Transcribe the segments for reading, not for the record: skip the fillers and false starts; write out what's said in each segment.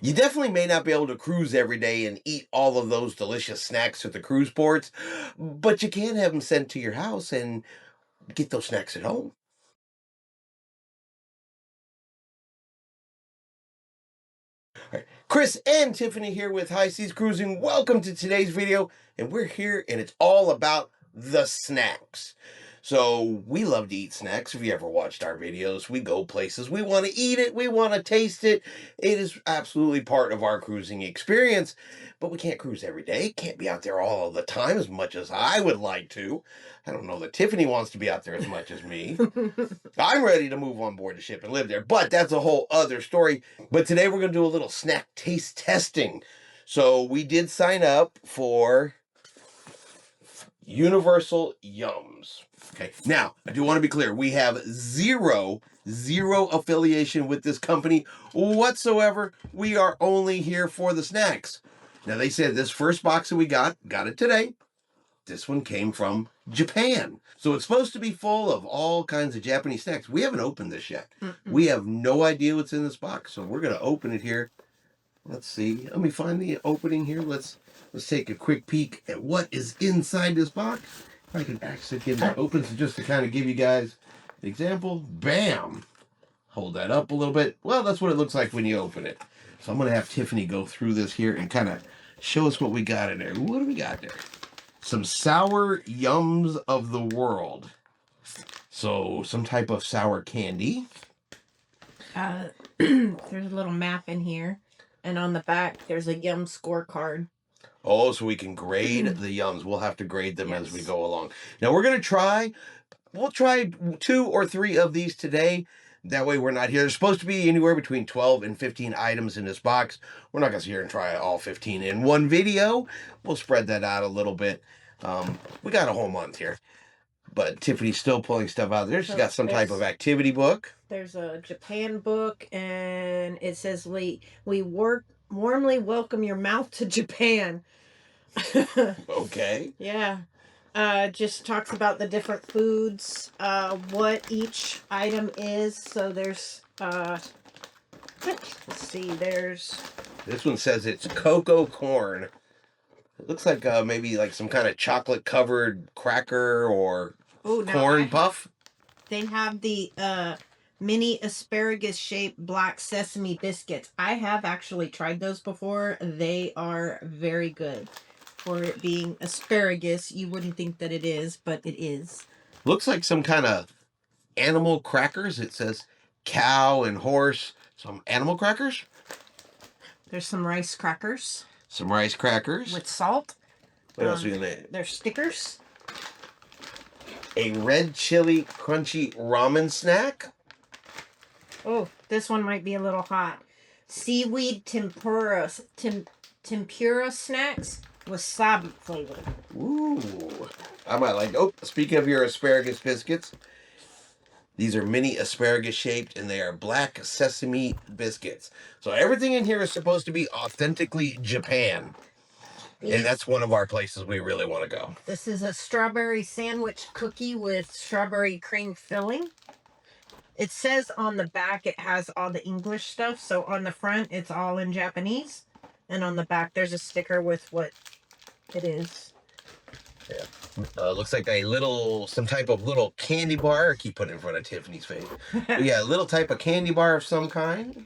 You definitely may not be able to cruise every day and eat all of those delicious snacks at the cruise ports, but you can have them sent to your house and get those snacks at home. All right. Chris and Tiffany here with High Seas Cruising. Welcome to today's video, and we're here and it's all about the snacks. So we love to eat snacks. If you ever watched our videos, we go places, we want to eat it, we want to taste it. It is absolutely part of our cruising experience, but we can't cruise every day, can't be out there all of the time as much as I would like to. I don't know that Tiffany wants to be out there as much as me. I'm ready to move on board the ship and live there, but that's a whole other story. But today we're going to do a little snack taste testing. So we did sign up for Universal Yums. Okay, now I do want to be clear. We have zero affiliation with this company whatsoever. We are only here for the snacks. Now they said this first box that we got it today. This one came from Japan. So it's supposed to be full of all kinds of Japanese snacks. We haven't opened this yet. We have no idea what's in this box. So we're going to open it here. Let's see. Let me find the opening here. Let's take a quick peek at what is inside this box. If I can actually get it open, so just to kind of give you guys an example. Bam! Hold that up a little bit. Well, that's what it looks like when you open it. So I'm going to have Tiffany go through this here and kind of show us what we got in there. What do we got there? Some sour yums of the world. So some type of sour candy. There's a little map in here. And on the back, there's a yum scorecard. Oh, so we can grade the yums. We'll have to grade them as we go along. Now we're going to we'll try 2 or 3 of these today. That way we're not here. There's supposed to be anywhere between 12 and 15 items in this box. We're not going to sit here and try all 15 in one video. We'll spread that out a little bit. We got a whole month here. But Tiffany's still pulling stuff out there. She's got some type of activity book. There's a Japan book, and it says, we warmly welcome your mouth to Japan. Okay. Yeah. Just talks about the different foods, what each item is. So there's, let's see, there's... This one says it's cocoa corn. It looks like maybe like some kind of chocolate-covered cracker or corn puff. They have the mini asparagus-shaped black sesame biscuits. I have actually tried those before. They are very good. For it being asparagus, you wouldn't think that it is, but it is. Looks like some kind of animal crackers. It says cow and horse. Some animal crackers. There's some rice crackers. Some rice crackers. With salt. What else are we going to... There's stickers. A red chili crunchy ramen snack. Oh, this one might be a little hot. Seaweed tempura snacks. Wasabi flavor. Ooh. I might like... Oh, speaking of your asparagus biscuits. These are mini asparagus shaped and they are black sesame biscuits. So everything in here is supposed to be authentically Japan. And that's one of our places we really want to go. This is a strawberry sandwich cookie with strawberry cream filling. It says on the back it has all the English stuff. So on the front it's all in Japanese. And on the back there's a sticker with what it is. Yeah. Looks like some type of little candy bar. I keep putting it in front of Tiffany's face. Yeah, a little type of candy bar of some kind.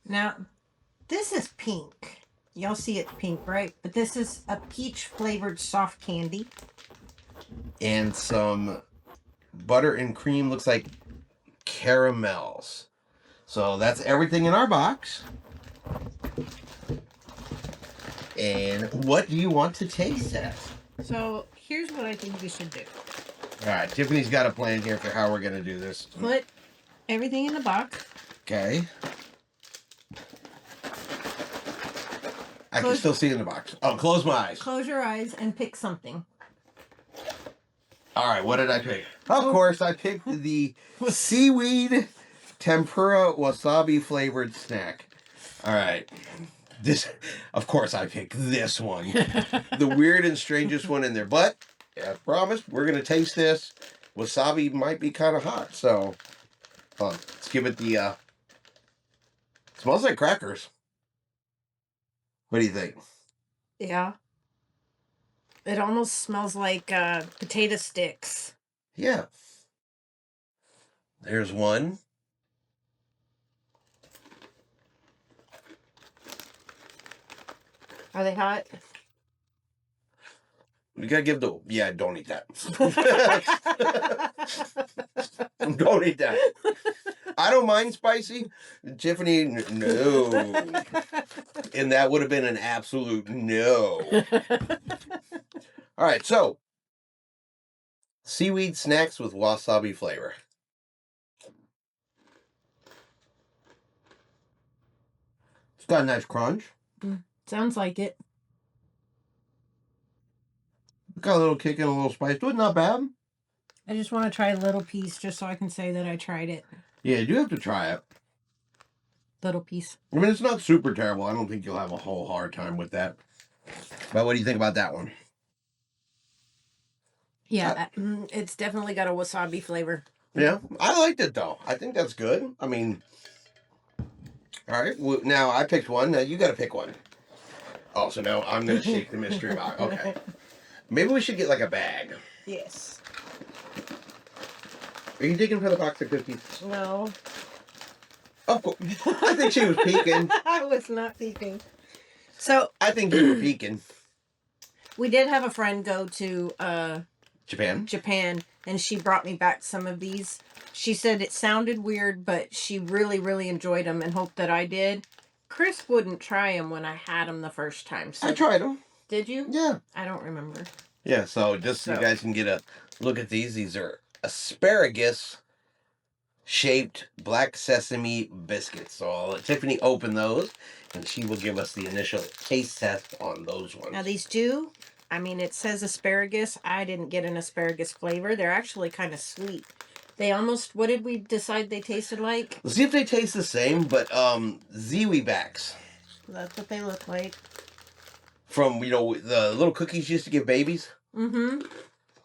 Now, this is pink. Y'all see it's pink, right? But this is a peach flavored soft candy. And some butter and cream, looks like caramels. So that's everything in our box. And what do you want to taste test? So here's what I think we should do. All right, Tiffany's got a plan here for how we're going to do this. Put everything in the box. Okay. I can still see it in the box. Oh, close my eyes. Close your eyes and pick something. All right, what did I pick? Of course, I picked the seaweed tempura wasabi flavored snack. All right. Of course, I picked this one. The weird and strangest one in there. But, as promised, we're going to taste this. Wasabi might be kind of hot, so let's give it the... smells like crackers. What do you think? Yeah. It almost smells like potato sticks. Yeah. There's one. Are they hot? You gotta give the... Yeah, don't eat that. Don't eat that. I don't mind spicy. Tiffany, no. And that would have been an absolute no. All right, so seaweed snacks with wasabi flavor. It's got a nice crunch. Sounds like it. Got a little kick and a little spice to it. Not bad. I just want to try a little piece just so I can say that I tried it. Yeah, you do have to try it. Little piece. I mean, it's not super terrible. I don't think you'll have a whole hard time with that. But what do you think about that one? Yeah, it's definitely got a wasabi flavor. Yeah, I liked it though. I think that's good. I mean, all right. Well, now I picked one. Now you got to pick one. Oh, so now I'm going to shake the mystery box. Okay. Maybe we should get like a bag. Yes. Are you digging for the box of cookies? No. Of course. I think she was peeking. I was not peeking. So I think you were peeking. we did have a friend go to Japan, and she brought me back some of these. She said it sounded weird, but she really, really enjoyed them and hoped that I did. Chris wouldn't try them when I had them the first time. So I tried them. Did you? Yeah. I don't remember. Yeah, so just so you guys can get a look at these. These are asparagus shaped black sesame biscuits. So I'll let Tiffany open those and she will give us the initial taste test on those ones. Now these do, I mean, it says asparagus. I didn't get an asparagus flavor. They're actually kind of sweet. They almost, what did we decide they tasted like? Let's see if they taste the same, but Ziwi backs. That's what they look like. From, the little cookies you used to give babies? Mm-hmm.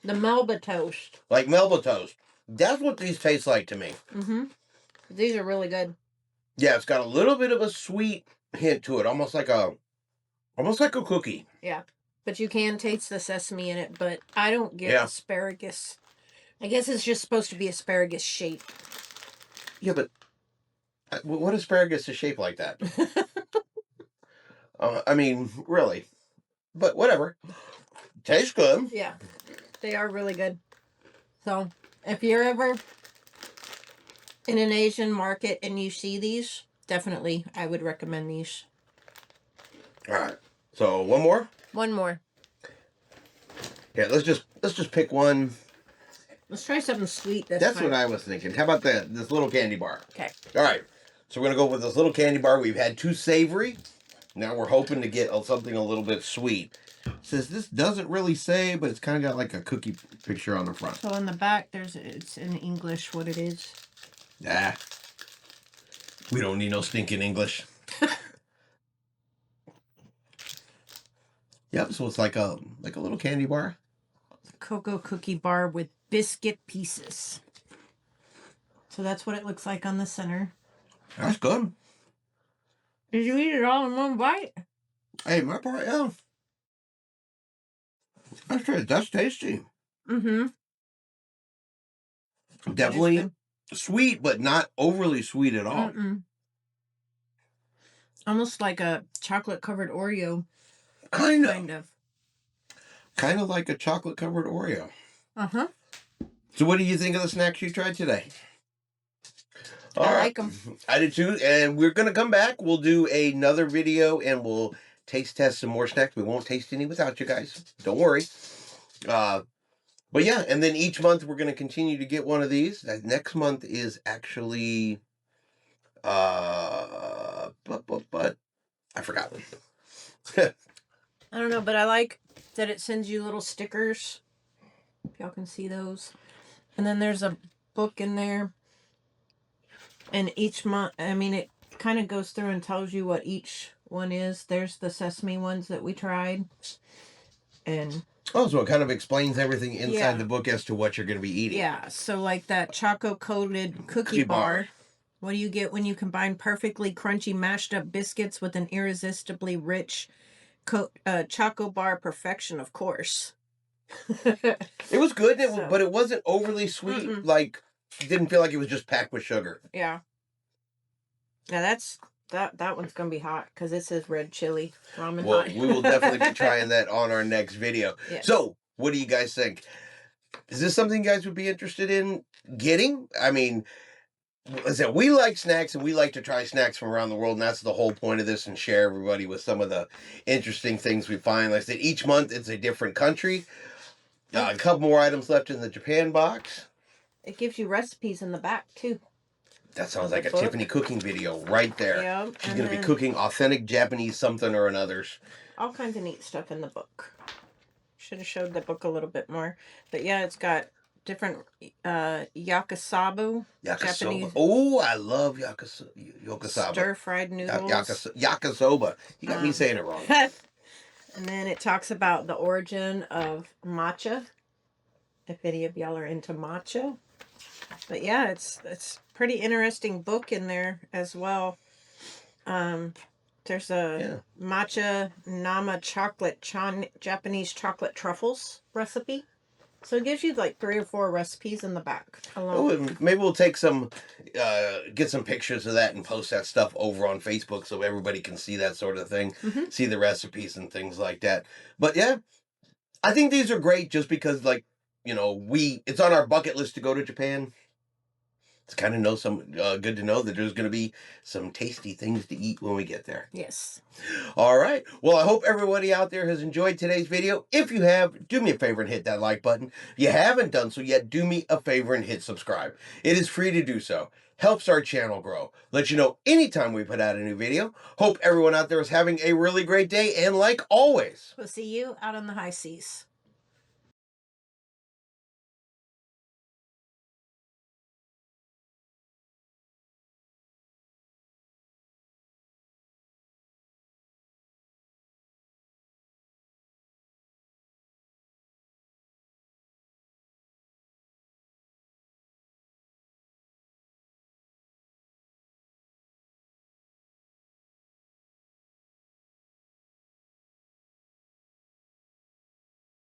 The Melba toast. Like Melba toast. That's what these taste like to me. Mm-hmm. These are really good. Yeah, it's got a little bit of a sweet hint to it, almost like a cookie. Yeah, but you can taste the sesame in it. But I don't get asparagus. I guess it's just supposed to be asparagus shaped. Yeah, but what asparagus is shaped like that? I mean, really. But whatever. Tastes good. Yeah, they are really good. So if you're ever in an Asian market and you see these, definitely I would recommend these. All right. So one more. One more. Yeah, let's just pick one. Let's try something sweet this That's time. what I was thinking. How about this little candy bar? Okay. All right. So we're going to go with this little candy bar. We've had two savory. Now we're hoping to get something a little bit sweet. It says this doesn't really say, but it's kind of got like a cookie picture on the front. So on the back, it's in English what it is. Nah. We don't need no stinking English. Yep, so it's like a little candy bar. Cocoa cookie bar with biscuit pieces. So that's what it looks like on the center. That's good. Did you eat it all in one bite? Hey, my part, yeah. That's tasty. Mm-hmm. Definitely sweet, but not overly sweet at all. Mm-mm. Almost like a chocolate-covered Oreo. Kind of. Kind of like a chocolate-covered Oreo. Uh-huh. So what do you think of the snacks you tried today? I like them. I did too, and we're going to come back. We'll do another video, and we'll taste test some more snacks. We won't taste any without you guys. Don't worry. But yeah, and then each month we're going to continue to get one of these. Next month is actually, but I forgot. I don't know, but I like that it sends you little stickers. If y'all can see those. And then there's a book in there. And each month, I mean, it kind of goes through and tells you what each one is. There's the sesame ones that we tried. And oh, so it kind of explains everything inside the book as to what you're going to be eating. Yeah, so like that choco-coated cookie bar. What do you get when you combine perfectly crunchy mashed up biscuits with an irresistibly rich choco bar perfection? Of course. It was good, So- but it wasn't overly sweet. Mm-mm. Like, didn't feel like it was just packed with sugar. Yeah. Now that one's gonna be hot because it says red chili ramen Well, hot. we will definitely be trying that on our next video. Yes. So, what do you guys think? Is this something you guys would be interested in getting? I mean, as I said, we like snacks and we like to try snacks from around the world, and that's the whole point of this, and share everybody with some of the interesting things we find. Like I said, each month it's a different country. A couple more items left in the Japan box. It gives you recipes in the back too. That sounds like a Tiffany cooking video right there. Yeah, She's going to be cooking authentic Japanese something or another's. All kinds of neat stuff in the book. Should have showed the book a little bit more. But yeah, it's got different yakisoba. Japanese. Oh, I love yakisoba. Stir-fried noodles. Yakisoba. You got me saying it wrong. And then it talks about the origin of matcha. If any of y'all are into matcha. But yeah, it's pretty interesting book in there as well. There's a matcha nama chocolate Japanese chocolate truffles recipe. So it gives you like 3 or 4 recipes in the back. Maybe we'll take some, get some pictures of that and post that stuff over on Facebook so everybody can see that sort of thing, see the recipes and things like that. But yeah, I think these are great just because, like, you know, it's on our bucket list to go to Japan. It's kind of good to know that there's going to be some tasty things to eat when we get there. Yes. All right. Well, I hope everybody out there has enjoyed today's video. If you have, do me a favor and hit that like button. If you haven't done so yet, do me a favor and hit subscribe. It is free to do so. Helps our channel grow. Let you know anytime we put out a new video. Hope everyone out there is having a really great day. And like always, We'll see you out on the high seas.